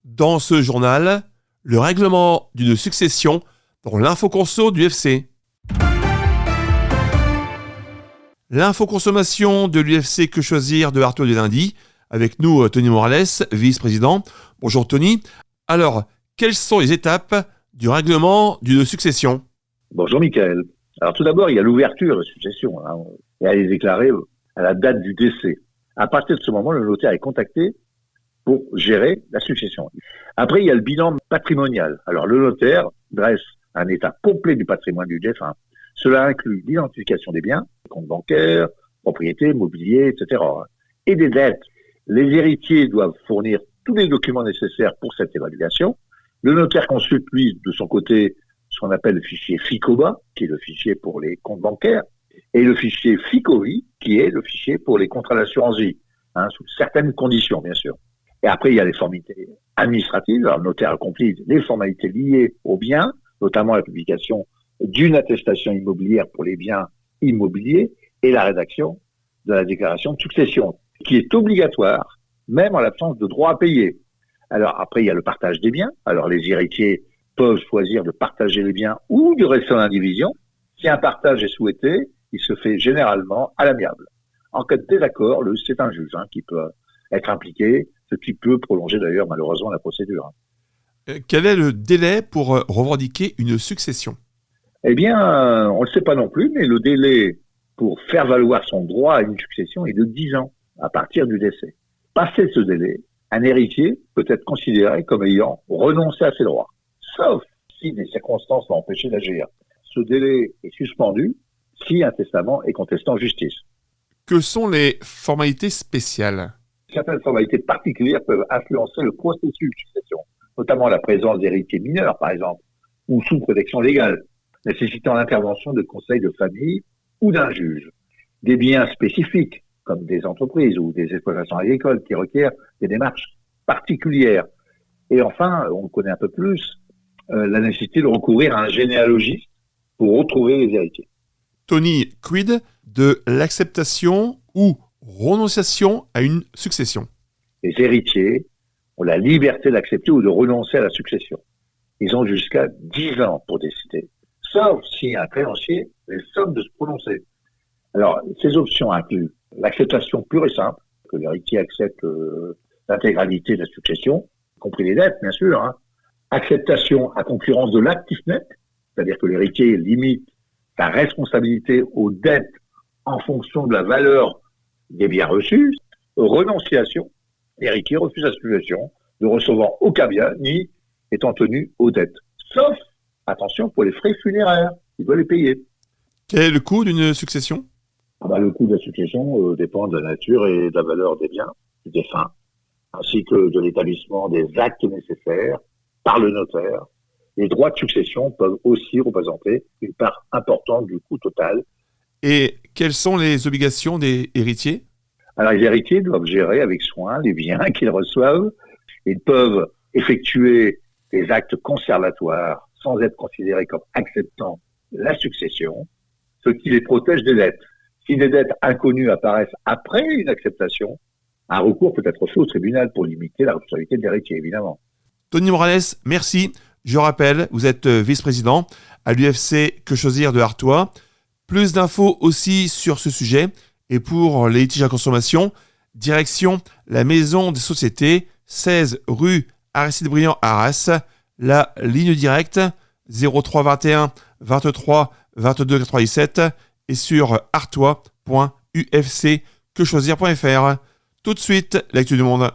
Dans ce journal, le règlement d'une succession dans l'infoconso du UFC. L'infoconsommation de l'UFC Que Choisir de Artois du lundi. Avec nous, Tony Morales, vice-président. Bonjour Tony. Alors, quelles sont les étapes du règlement d'une succession ? Bonjour Michael. Alors tout d'abord, il y a l'ouverture de la succession. Et elle est déclarée à la date du décès. À partir de ce moment, le notaire est contacté pour gérer la succession. Après, il y a le bilan patrimonial. Alors le notaire dresse un état complet du patrimoine du défunt. Cela inclut l'identification des biens, comptes bancaires, propriétés, mobilier, etc. Et des dettes. Les héritiers doivent fournir tous les documents nécessaires pour cette évaluation. Le notaire consulte, lui, de son côté, ce qu'on appelle le fichier FICOBA, qui est le fichier pour les comptes bancaires, et le fichier FICOVI, qui est le fichier pour les contrats d'assurance vie, sous certaines conditions, bien sûr. Et après, il y a les formalités administratives. Alors, le notaire accomplit les formalités liées aux biens, notamment la publication d'une attestation immobilière pour les biens immobiliers et la rédaction de la déclaration de succession, qui est obligatoire, même en l'absence de droit à payer. Alors, après, il y a le partage des biens. Alors, les héritiers peuvent choisir de partager les biens ou de rester en indivision. Si un partage est souhaité, il se fait généralement à l'amiable. En cas de désaccord, c'est un juge qui peut être impliqué, ce qui peut prolonger d'ailleurs malheureusement la procédure. Quel est le délai pour revendiquer une succession ? Eh bien, on ne le sait pas non plus, mais le délai pour faire valoir son droit à une succession est de 10 ans à partir du décès. Passé ce délai, un héritier peut être considéré comme ayant renoncé à ses droits, sauf si des circonstances l'ont empêché d'agir. Ce délai est suspendu si un testament est contesté en justice. Que sont les formalités spéciales ? Certaines formalités particulières peuvent influencer le processus de succession, notamment la présence d'héritiers mineurs, par exemple, ou sous protection légale, nécessitant l'intervention de conseils de famille ou d'un juge. Des biens spécifiques, comme des entreprises ou des exploitations agricoles qui requièrent des démarches particulières. Et enfin, on connaît un peu plus la nécessité de recourir à un généalogiste pour retrouver les héritiers. Tony, quid de l'acceptation ou renonciation à une succession ? Les héritiers ont la liberté d'accepter ou de renoncer à la succession. Ils ont jusqu'à 10 ans pour décider, sauf si un créancier les somme de se prononcer. Alors, ces options incluent l'acceptation pure et simple, que l'héritier accepte l'intégralité de la succession, y compris les dettes, bien sûr. Acceptation à concurrence de l'actif net, c'est-à-dire que l'héritier limite sa responsabilité aux dettes en fonction de la valeur des biens reçus. Renonciation, l'héritier refuse la succession, ne recevant aucun bien, ni étant tenu aux dettes. Sauf, attention, pour les frais funéraires, il doit les payer. Quel est le coût d'une succession ? Le coût de la succession dépend de la nature et de la valeur des biens du défunt, ainsi que de l'établissement des actes nécessaires par le notaire. Les droits de succession peuvent aussi représenter une part importante du coût total. Et quelles sont les obligations des héritiers ? Alors, les héritiers doivent gérer avec soin les biens qu'ils reçoivent. Ils peuvent effectuer des actes conservatoires sans être considérés comme acceptant la succession, ce qui les protège des dettes. Si des dettes inconnues apparaissent après une acceptation, un recours peut être fait au tribunal pour limiter la responsabilité de l'héritier, évidemment. Tony Morales, merci. Je rappelle, vous êtes vice-président à l'UFC Que Choisir de Artois. Plus d'infos aussi sur ce sujet et pour les litiges à consommation, direction la Maison des Sociétés, 16 rue Aristide Briand à Arras, la ligne directe 03 21 23 22 97 et sur artois.ufcquechoisir.fr. Tout de suite, l'actu du monde.